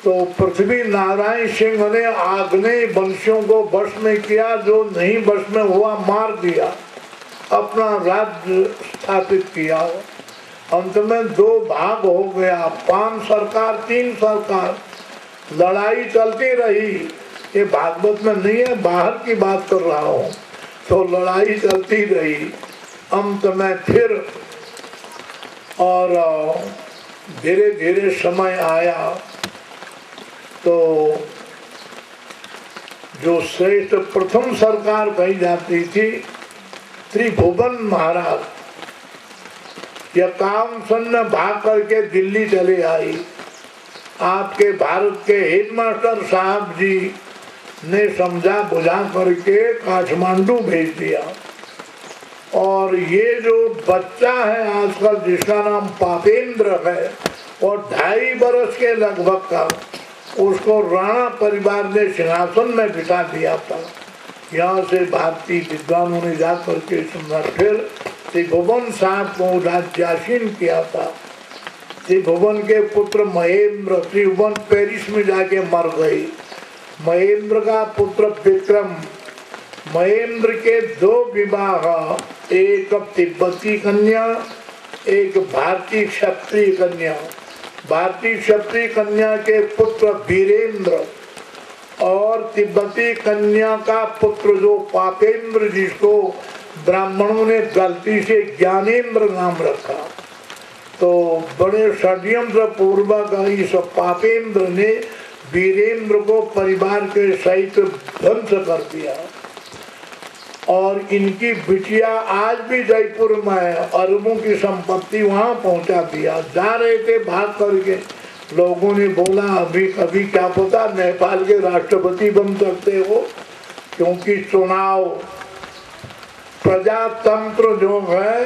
तो पृथ्वी नारायण सिंह ने आग्नेय वंशियों को वश में किया, जो नहीं वश में हुआ मार दिया, अपना राज्य स्थापित किया। अंत में 2 भाग हो गया, 5 सरकार 3 सरकार, लड़ाई चलती रही। ये भागवत में नहीं है, बाहर की बात कर रहा हूँ। तो लड़ाई चलती रही, अंत में फिर और धीरे धीरे समय आया तो जो श्रेष्ठ प्रथम सरकार कही जाती थी त्रिभुवन महाराज, यह काम सन्न भाग करके दिल्ली चले आई। आपके भारत के हेडमास्टर साहब जी ने समझा बुझा करके काठमांडू भेज दिया। और ये जो बच्चा है आजकल जिसका नाम पापेंद्र है और 2.5 वर्ष के लगभग का, उसको राणा परिवार ने सिंहासन में बिठा दिया था। यहाँ से भारतीय विद्वानों ने जाकर के सुना, फिर त्रिभुवन साहब को राज्यासीन किया था। त्रिभुवन के पुत्र महेंद्र, त्रिभुवन पेरिस में जाके मर गए। महेंद्र का पुत्र विक्रम, महेंद्र के 2 विवाह, एक तिब्बती कन्या, एक भारतीय क्षत्रिय कन्या। भारतीय क्षत्रिय कन्या के पुत्र वीरेंद्र और तिब्बती कन्या का पुत्र जो पापेंद्र, जिसको ब्राह्मणों ने गलती से ज्ञानेंद्र नाम रखा। तो बड़े षड्यंत्र पूर्वक इस पापेंद्र ने वीरेंद्र को परिवार के सहित ध्वंस कर दिया। और इनकी बिटिया आज भी जयपुर में है, अरबों की संपत्ति वहां पहुंचा दिया। जा रहे थे भाग करके, लोगों ने बोला अभी कभी क्या पता नेपाल के राष्ट्रपति बन सकते हो, क्योंकि चुनाव प्रजातंत्र जो है,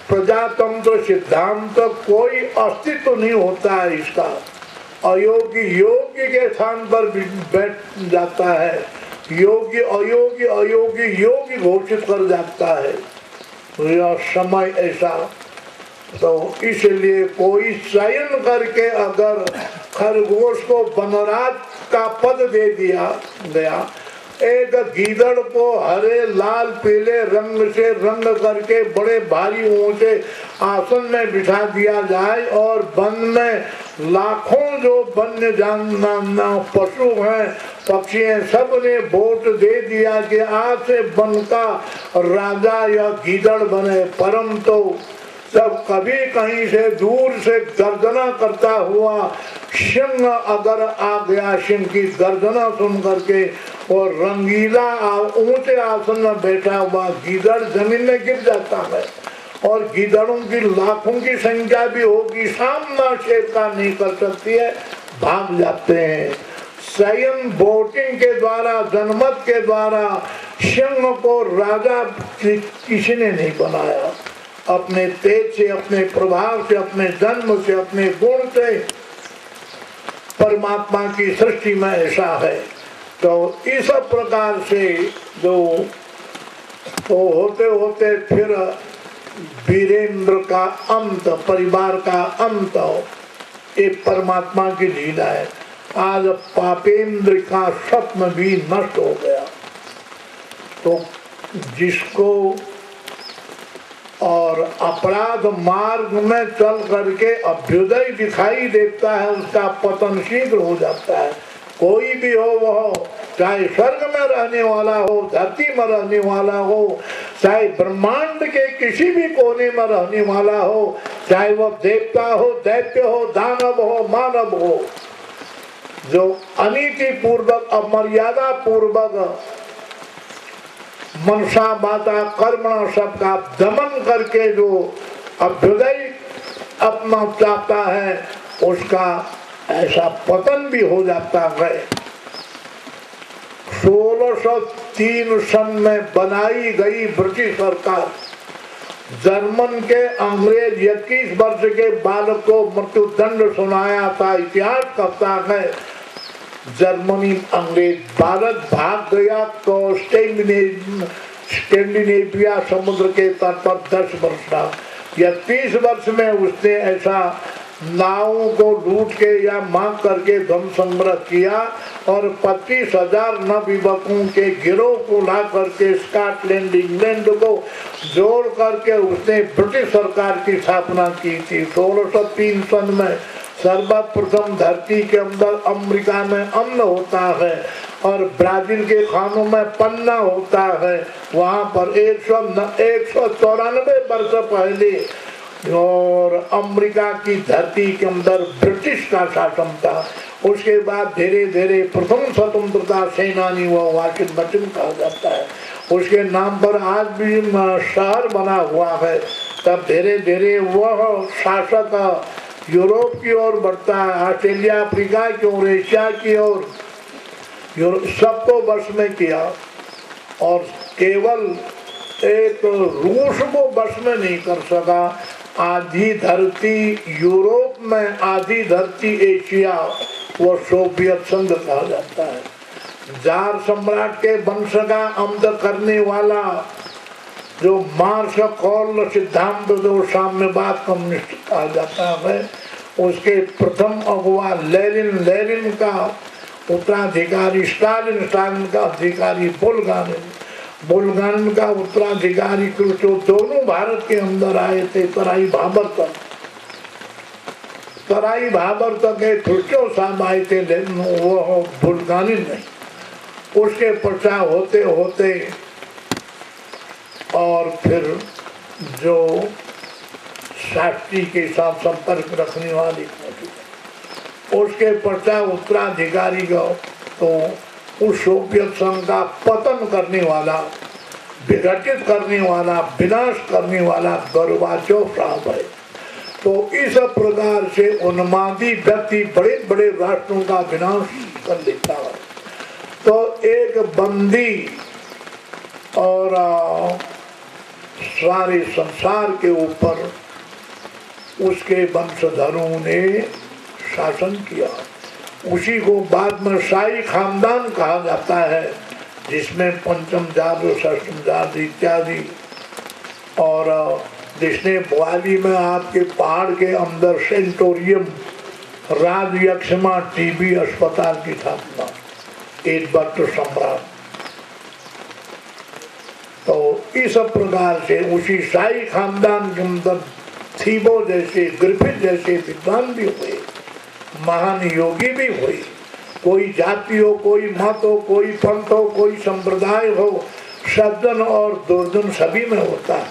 प्रजातंत्र सिद्धांत कोई अस्तित्व नहीं होता है इसका। अयोग्य योग्य के स्थान पर बैठ जाता है, योग्य अयोग्य, अयोग्य योग्य घोषित कर जाता है। तो यह समय ऐसा, तो इसलिए कोई चयन करके अगर खरगोश को वनराज का पद दे दिया गया, एक गीदड़ को हरे लाल पीले रंग से रंग करके बड़े भारी ऊंचे आसन में बिठा दिया जाए और वन में लाखों जो वन्य जानवर पशु हैं, पक्षी हैं, सब ने वोट दे दिया कि आज से वन का राजा या गीदड़ बने। परम तो जब कभी कहीं से दूर से गर्जना करता हुआ सिंह अगर आ गया, सिंह की गर्जना सुन करके और रंगीला ऊंचे आसन में बैठा हुआ गीदड़ जमीन में गिर जाता है। और गीदड़ों की लाखों की संख्या भी होगी, सामना शेर का नहीं कर सकती है, भाग जाते हैं। स्वयं वोटिंग के द्वारा, जनमत के द्वारा सिंह को राजा किसी ने नहीं बनाया। अपने तेज से, अपने प्रभाव से, अपने जन्म से, अपने गुण से परमात्मा की सृष्टि में ऐसा है। तो इस प्रकार से जो तो होते होते फिर वीरेंद्र का अंत, परिवार का अंत, एक परमात्मा की लीला है। आज पापेंद्र का स्वप्न भी नष्ट हो गया। तो जिसको और अपराध मार्ग में चल करके अभ्युदय दिखाई देता है, उसका पतन शीघ्र हो जाता है। कोई भी हो वह, चाहे स्वर्ग में रहने वाला हो, धरती में रहने वाला हो, चाहे ब्रह्मांड के किसी भी कोने में रहने वाला हो, चाहे वह देवता हो, दैत्य हो, दानव हो, मानव हो, जो अनीति पूर्वक, अमर्यादा पूर्वक मनसा बाता कर्मणा सबका दमन करके जो अभ्युदय अपना चाहता है, उसका ऐसा पतन भी हो जाता है। 1603 सन में बनाई गई ब्रिटिश सरकार जर्मन के अंग्रेज 21 वर्ष के बालक को मृत्यु दंड सुनाया था। इतिहास कहता है जर्मनी अंग्रेज, भारत भाग गया तो स्कैंडिनेविया समुद्र के तट पर 10 वर्ष था या 30 वर्ष में उसने ऐसा नावों को लूट के या मांग करके धन संग्रह किया और 25,000 नवयुवकों के गिरोह को ला करके स्कॉटलैंड इंग्लैंड को जोड़ करके उसने ब्रिटिश सरकार की स्थापना की थी। 1603 में सर्वप्रथम धरती के अंदर अमेरिका में अन्न होता है और ब्राजील के खानों में पन्ना होता है। वहाँ पर 194 वर्ष पहले और अमेरिका की धरती के अंदर ब्रिटिश का शासन था। उसके बाद धीरे धीरे प्रथम स्वतंत्रता सेनानी वो वाशिंगटन कहा जाता है, उसके नाम पर आज भी शहर बना हुआ है। तब धीरे धीरे वह शासक यूरोप की ओर बढ़ता है, ऑस्ट्रेलिया, अफ्रीका की ओर, एशिया की ओर, सबको वश में किया और केवल एक रूस को वश में नहीं कर सका। आधी धरती यूरोप में, आधी धरती एशिया, वो सोवियत संघ कहा जाता है। जार सम्राट के वंश का अंत करने वाला जो मार्क्स कॉल सिद्धांत जो साम्यवाद कम्युनिस्ट कहा जाता है, उसके प्रथम अगुवा लेनिन का उत्तराधिकारी स्टालिन, स्टालिन का अधिकारी बुल्गारिन का उत्तराधिकारी जो दोनों भारत के अंदर आए थे, तराई भाबर तक खुर्चो साहब आए थे, लेकिन वो बुल्गारिन नहीं। उसके पश्चात होते होते और फिर जो शास्त्री के साथ संपर्क रखने वाली, उसके पश्चात उत्तराधिकारी का तो उस सोवियत संघ का पतन करने वाला, विघटित करने वाला, विनाश करने वाला गोर्बाचोव साहब है। तो इस प्रकार से उन्मादी व्यक्ति बड़े बड़े राष्ट्रों का विनाश कर लेता है। तो एक बंदी और सारे संसार के ऊपर उसके वंशधरों ने शासन किया। उसी को बाद में शाही खानदान कहा जाता है, जिसमें पंचम जात, षष्ठम जात इत्यादि, और जिसने ग्वाली में आपके पहाड़ के अंदर सेंटोरियम राजयक्षमा टीबी अस्पताल की स्थापना, एडवर्ड सम्राट। तो इस प्रकार से उसी शाही खानदान के अंदर थीबो जैसे, ग्रिफिथ जैसे विद्वान भी हुए, महान योगी भी हुए। कोई जाति हो, कोई मत हो, कोई पंथ हो, कोई संप्रदाय हो, सज्जन और दुर्जन सभी में होता है।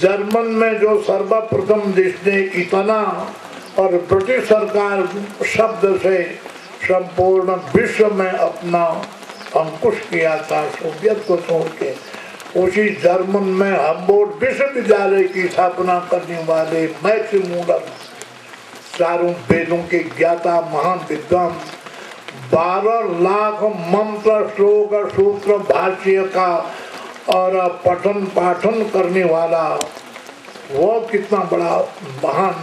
जर्मन में जो सर्वप्रथम जिसने इतना और ब्रिटिश सरकार शब्द से संपूर्ण विश्व में अपना अंकुश किया था, सोवियत को छोड़ के, उसी जर्मन में हम्बोल्ट विश्वविद्यालय की स्थापना करने वाले मैक्स मूलर, चारों वेदों के ज्ञाता महान विद्वान, 12 लाख मंत्र, श्लोक, सूत्र, भाष्य का और पठन पाठन करने वाला, वो कितना बड़ा महान।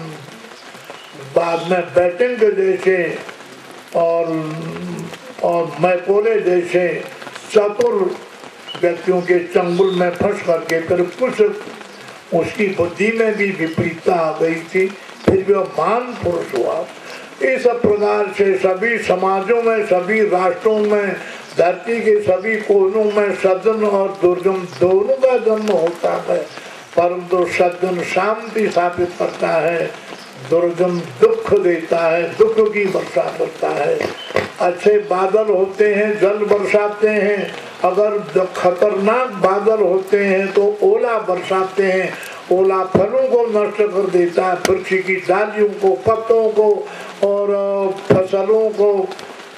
बाद में बैटिंग जैसे और मैकोले जैसे चतुर व्यक्तियों के चंगुल में फंस करके फिर कुछ उसकी बुद्धि में भी विपरीतता आ गई थी, फिर भी वह महान पुरुष हुआ। इस प्रकार से सभी समाजों में, सभी राष्ट्रों में, धरती के सभी कोनों में सज्जन और दुर्जन दोनों का जन्म होता है, परंतु सज्जन शांति स्थापित करता है, दुर्जन दुख देता है, दुख की वर्षा करता है। अच्छे बादल होते हैं, जल बरसाते हैं, अगर खतरनाक बादल होते हैं तो ओला बरसाते हैं, ओला फलों को नष्ट कर देता है, वृक्ष की डालियों को, पत्तों को और फसलों को,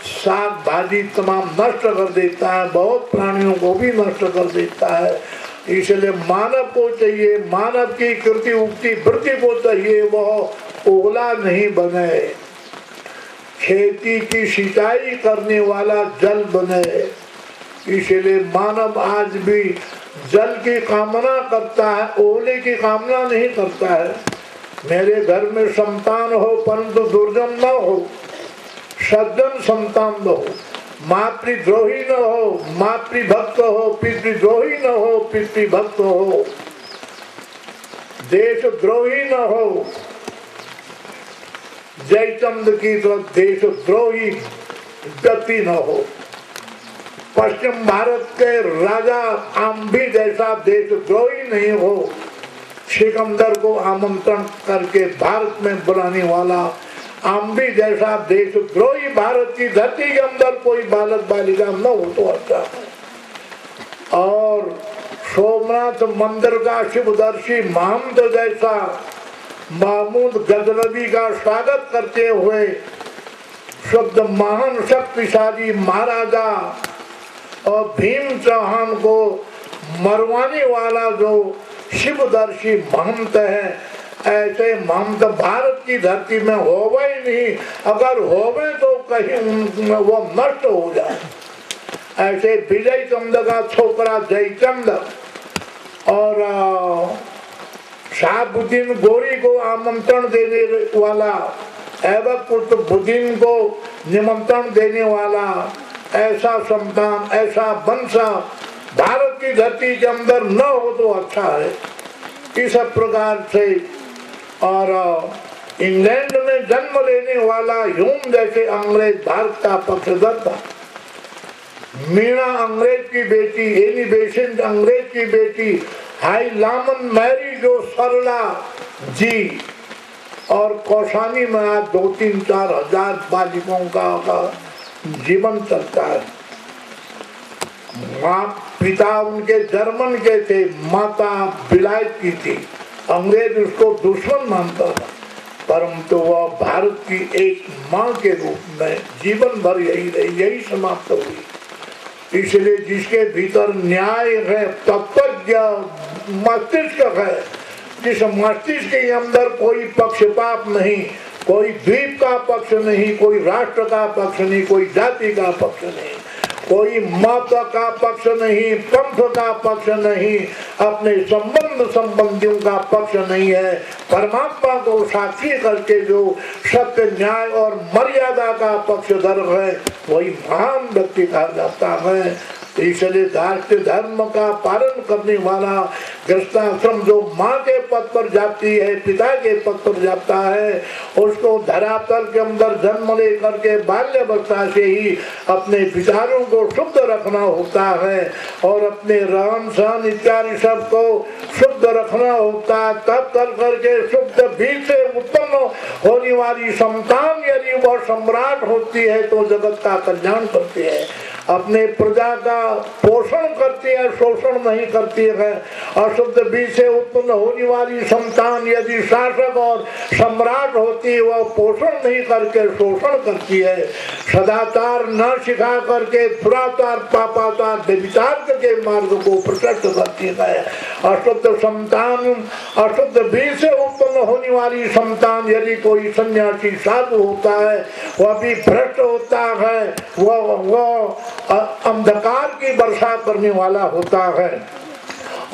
साग भाजी तमाम नष्ट कर देता है, बहुत प्राणियों को भी नष्ट कर देता है। इसलिए मानव को चाहिए, मानव की कृति उक्ति वृत्ति को चाहिए वह ओला नहीं बने, खेती की सिंचाई करने वाला जल बने। इसलिए मानव आज भी जल की कामना करता है, ओले की कामना नहीं करता है। मेरे घर में संतान हो परंतु दुर्जन न हो, सज्जन संतान हो, मातृद्रोही न हो, मातृभक्त हो, पितृद्रोही न हो, पितृभक्त हो, देशद्रोही न हो, जयचंद की तो देशद्रोही व्यक्ति न हो। पश्चिम भारत के राजा आम्भी जैसा देशद्रोही नहीं हो। सिकंदर को आमंत्रण करके भारत में बुलाने वाला आम्भी जैसा देशद्रोही भारत की धरती के अंदर कोई बालक बालिका न हो तो अच्छा है। और सोमनाथ मंदिर का शिवदर्शी महंत जैसा महमूद गजनवी का स्वागत करते हुए शुद्ध महान शक्तिशाली महाराजा और भीम चौहान को मरवाने वाला जो शिवदर्शी महंत है, ऐसे महंत भारत की धरती में होवे ही नहीं। अगर होवे तो कहीं वो नष्ट हो जाए। ऐसे विजय चंद का छोकरा जयचंद और शाहबुद्दीन गोरी को आमंत्रण देने वाला, ऐबक कुतुबुद्दीन को निमंत्रण देने वाला ऐसा संतान, ऐसा वंश भारत की धरती के अंदर न हो तो अच्छा है। इस प्रकार से और इंग्लैंड में जन्म लेने वाला ह्यूम जैसे अंग्रेज भारत का पक्षधर था। मीना अंग्रेज की बेटी, एनी बेसेंट अंग्रेज की बेटी, हाई लामन मैरी जो सरला जी, और कौशानी में आज 2-3-4 हजार बालिकाओं का जीवन चलता है। माँ पिता उनके जर्मन के थे, माता विलायत की थी। अंग्रेज उसको दुश्मन मानता था, परंतु वह भारत की एक माँ के रूप में जीवन भर यही रही, यही समाप्त हुई। इसलिए जिसके भीतर न्याय है, तत्वज्ञ मस्तिष्क है, जिस मस्तिष्क के अंदर कोई पक्षपात नहीं, कोई द्वीप का पक्ष नहीं, कोई राष्ट्र का पक्ष नहीं, कोई जाति का पक्ष नहीं, कोई मत का पक्ष नहीं, पंथ का पक्ष नहीं, अपने संबंध संबंधियों का पक्ष नहीं है, परमात्मा को साक्षी करके जो सत्य न्याय और मर्यादा का पक्षधर है, वही महान व्यक्ति कहा जाता है। इसलिए राष्ट्र धर्म का पालन करने वाला गृहस्थाश्रम जो माँ के पद पर जाती है, पिता के पद पर जाता है, उसको धरातल के अंदर जन्म लेकर के बाल्यावस्था से ही अपने विचारों को शुद्ध रखना होता है और अपने रहन सहन इत्यादि सब को शुद्ध रखना होता है। तब कर करके शुद्ध बीज से उत्पन्न होने वाली संतान यदि वह सम्राट होती है तो जगत का कल्याण करती है, अपने प्रजा का पोषण करती है, शोषण नहीं करती है। अशुद्ध बीज से उत्पन्न होने वाली संतान यदि शासक और सम्राट होती है, वह पोषण नहीं करके शोषण करती है। सदाचार न सिखा करके दुराचार, पापाचार, व्यभिचार के मार्ग को प्रशस्त करती है। अशुद्ध संतान, अशुद्ध बीज से उत्पन्न होने वाली संतान यदि कोई सन्यासी साधु होता है, वह भी भ्रष्ट होता है, वह अंधकार की वर्षा करने वाला होता है।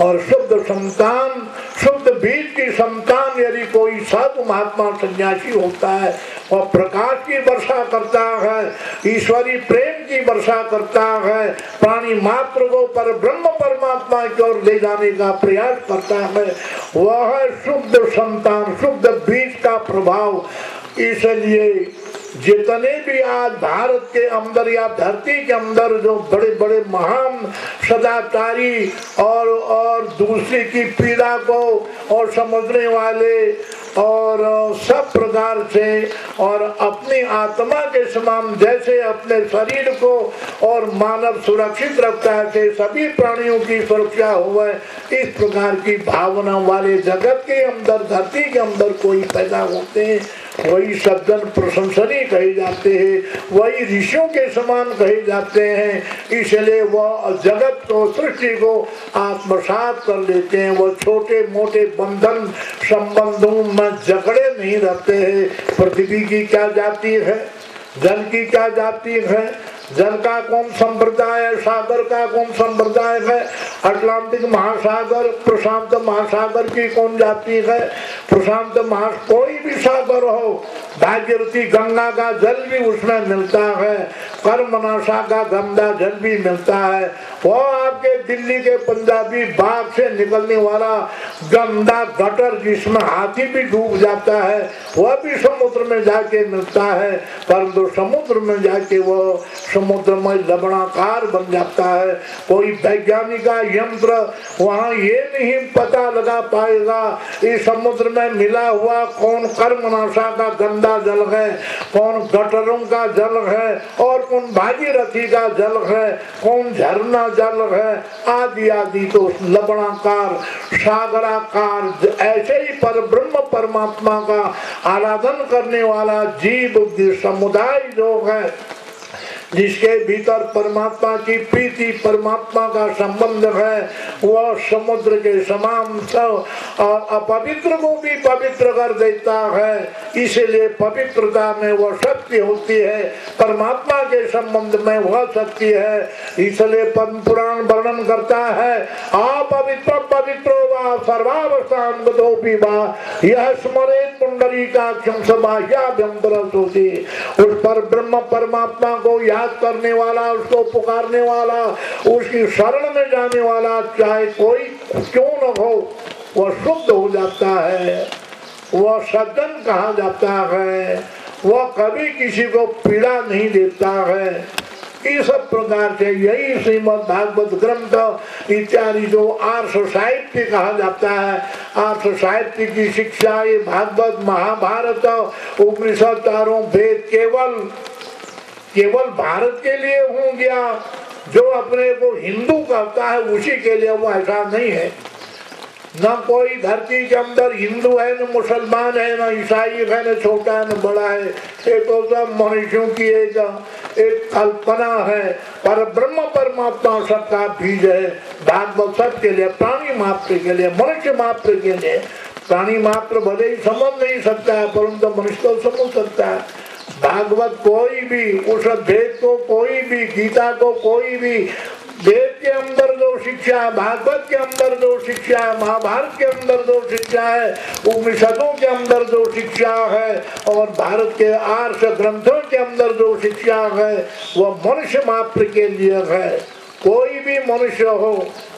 और शुद्ध संतान, शुद्ध बीज की संतान यदि कोई साधु महात्मा सन्यासी होता है, वह प्रकाश की वर्षा करता है, ईश्वरी प्रेम की वर्षा करता है, प्राणी मात्र को पर ब्रह्म परमात्मा की ओर ले जाने का प्रयास करता है। वह है शुद्ध संतान, शुद्ध बीज का प्रभाव। इसलिए जितने भी आज भारत के अंदर या धरती के अंदर जो बड़े बड़े महान सदाचारी और दूसरे की पीड़ा को और समझने वाले और सब प्रकार से और अपनी आत्मा के समान जैसे अपने शरीर को और मानव सुरक्षित रखता है, सभी प्राणियों की सुरक्षा हो, इस प्रकार की भावना वाले जगत के अंदर, धरती के अंदर कोई पैदा होते हैं, वही सज्जन प्रशंसनीय कहे जाते हैं, वही ऋषियों के समान कहे जाते हैं। इसलिए वह जगत को, सृष्टि को आत्मसात कर लेते हैं। वह छोटे मोटे बंधन संबंधों में जकड़े नहीं रहते हैं। पृथ्वी की क्या जाति है, जल की क्या जाति है, जल का कौन संप्रदाय है, सागर का कौन संप्रदाय है, अटलांटिक महासागर प्रशांत महासागर की कौन जाति है, प्रशांत कोई भी सागर हो, भागीरथी गंगा का जल भी उसमें मिलता है, कर्मनाशा का गंदा जल भी मिलता है। वो आपके दिल्ली के पंजाबी बाग से निकलने वाला गंदा गटर जिसमें हाथी भी डूब जाता है वह भी समुद्र में जाके मिलता है, परंतु समुद्र में जाके वो समुद्र में लवणाकार बन जाता है। कोई वैज्ञानिक यंत्र वहाँ ये नहीं पता लगा पाएगा इस समुद्र में मिला हुआ कौन कर्मनाशा का गंदा जल है, कौन गटरों का जल है और कौन भागीरथी का जल है, कौन झरना जल है, आदि आदि। तो लवणाकार सागराकार ऐसे ही पर ब्रह्म परमात्मा का आराधन करने वाला जीव समुदाय जो है, जिसके भीतर परमात्मा की प्रीति परमात्मा का संबंध है, वह समुद्र के समान अपवित्र को भी पवित्र कर देता है। इसलिए पवित्रता में वह शक्ति होती है, परमात्मा के संबंध में वह शक्ति है। इसलिए पद्म पुराण वर्णन करता है अपवित्र पवित्रो वा सर्वावस्थान गतोपि वा यह स्मरेत पुंडरीकाक्षं सबाह्याभ्यंतर सोति। उस पर ब्रह्म परमात्मा को याद करने वाला, उसको पुकारने वाला, उसकी शरण में जाने वाला चाहे कोई क्यों न हो वह शुद्ध हो जाता है, वह सज्जन कहा जाता है, वह कभी किसी को पीड़ा नहीं देता है। इस प्रकार से यही श्रीमद् भागवत ग्रंथ इत्यादि जो आर्ष साहित्य कहा जाता है, आर्ष साहित्य की शिक्षा ये भागवत महाभारत उपनिषद चारों वेद केवल भारत के लिए हो गया, जो अपने को हिंदू कहता है उसी के लिए, वो ऐसा नहीं है। न कोई धरती के अंदर हिंदू है, न मुसलमान है, न ईसाई है, न छोटा है न बड़ा है। ये तो सब मनुष्यों की एक कल्पना है, पर ब्रह्म परमात्मा सबका बीज है। भागवत सबके लिए, प्राणी मात्र के लिए, मनुष्य मात्र के लिए। प्राणी मात्र भले ही समझ नहीं सकता है, परंतु मनुष्य तो समझ सकता है। भागवत कोई भी, उस वेद को कोई भी, गीता को कोई भी, वेद के अंदर जो शिक्षा है, भागवत के अंदर जो शिक्षा है, महाभारत के अंदर जो शिक्षा है, उपनिषदों के अंदर जो शिक्षा है और भारत के आर्ष ग्रंथों के अंदर जो शिक्षा है वह मनुष्य मात्र के लिए है। कोई भी मनुष्य हो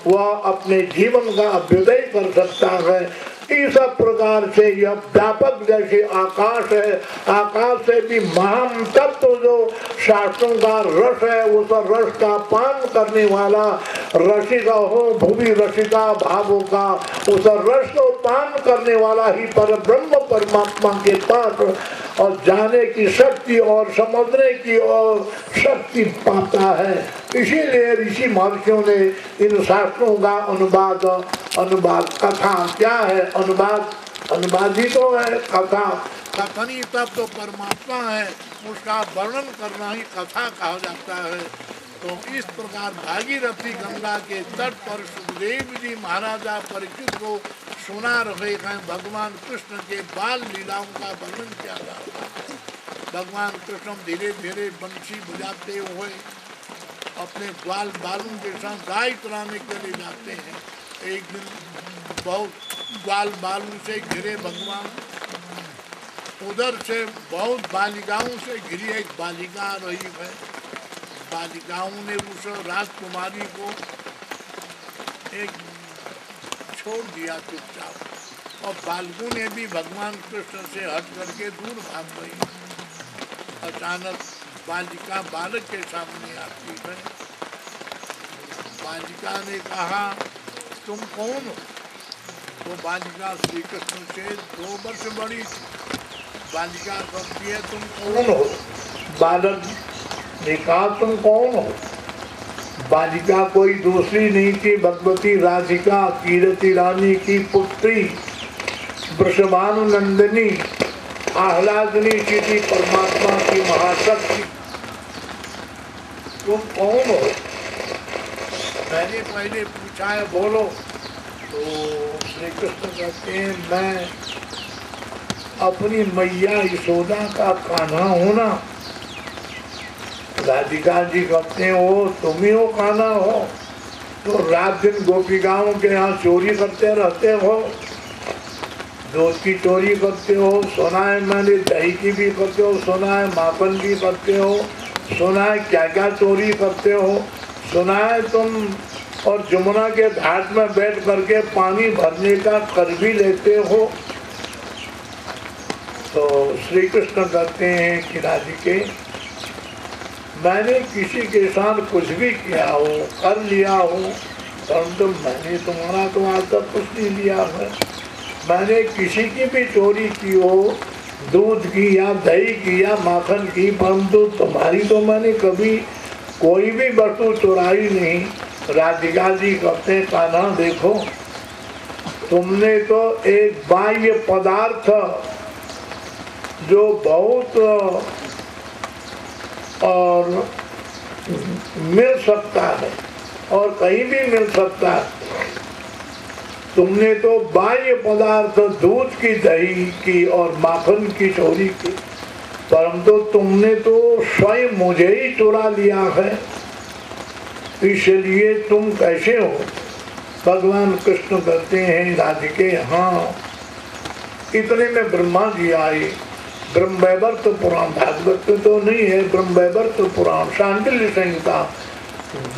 वह अपने जीवन का अभ्युदय कर सकता है। इस प्रकार से यह व्यापक जैसे आकाश है, आकाश से भी महान तत्व जो शास्त्रों का रस है, उस रस का पान करने वाला रसिका हो, भूमि रसिका भावों का उस रस को पान करने वाला ही पर ब्रह्म परमात्मा के पास और जाने की शक्ति और समझने की और शक्ति पाता है। इसीलिए ऋषि महर्षियों ने इन शास्त्रों का अनुवाद कथा क्या है, अनुवादित तो है कथा, कथनी तब तो परमात्मा है, उसका वर्णन करना ही कथा कहा जाता है। तो इस प्रकार भागीरथी गंगा के तट पर सुखदेव जी महाराजा परीक्षित को सुना रहे हैं भगवान कृष्ण के बाल लीलाओं का वर्णन किया जाता है। भगवान कृष्ण धीरे धीरे बंशी बजाते हुए अपने ग्वाल बालों के साथ गाय चराने के लिए जाते हैं। एक दिन बहुत ग्वाल बालों से घिरे भगवान, उधर से बहुत बालिकाओं से घिरी एक बालिका आ रही है। बालिकाओं ने उस राजकुमारी को एक छोड़ दिया चुपचाप और बालकों ने भी भगवान कृष्ण से हट करके दूर भाग गई। अचानक बालिका बालक के सामने आती है। बालिका ने कहा तुम कौन हो? तो बालिका श्री कृष्ण से 2 वर्ष बड़ी। बालिका कहती है तुम कौन हो? बालक ने कहा तुम कौन हो? बालिका कोई दूसरी नहीं थी, भगवती राधिका कीर्ति रानी की पुत्री वृषभानुनंदिनी आह्लादनी की थी, परमात्मा की महाशक्ति। तुम कौन हो? मैंने पहले पूछा है बोलो। तो श्री कृष्ण कहते हैं मैं अपनी मैया यशोदा का कान्हा हूं ना। राधिका जी कहते हैं वो तुम ही हो कान्हा हो, तो रात दिन गोपिकाओं के यहाँ चोरी करते रहते हो, दूध की चोरी करते हो, सुना है मैंने दही की भी करते हो, सुना है माखन भी करते हो, सुना है क्या क्या चोरी करते हो, सुना है तुम और जमुना के घाट में बैठ करके पानी भरने का कर भी लेते हो। तो श्री कृष्ण कहते हैं कि राधिके मैंने किसी के साथ कुछ भी किया हो, कर लिया हो, परंतु मैंने तुम्हारा तो आज तक कुछ नहीं लिया है। मैंने किसी की भी चोरी की हो, दूध की या दही की या माखन की, परंतु तुम्हारी तो मैंने कभी कोई भी वस्तु चुराई नहीं। राधिका जी कहते हैं कान्हा देखो, तुमने तो एक बाह्य पदार्थ जो बहुत और मिल सकता है और कहीं भी मिल सकता है, तुमने तो बाह्य पदार्थ दूध की, दही की और माखन की चोरी की, परंतु तुमने तो स्वयं मुझे ही चुरा लिया है। इसलिए तुम कैसे हो? भगवान कृष्ण कहते हैं राधिके हाँ, इतने में ब्रह्मा जी आए। ब्रह्मवैवर्त पुराण, भागवत तो नहीं है, ब्रह्मवैवर्त पुराण शांडिल्य संहिता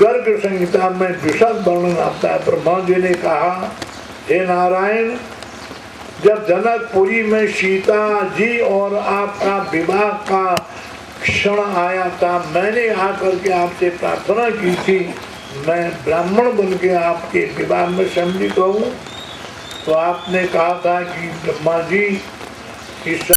गर्ग संहिता में विशद वर्णन आता है। ब्रह्मा जी ने कहा हे नारायण, जब जनकपुरी में सीता जी और आपका विवाह का क्षण आया था, मैंने आकर के आपसे प्रार्थना की थी मैं ब्राह्मण बन के आपके विवाह में सम्मिलित हूँ। तो आपने कहा था कि ब्रह्मा जी इस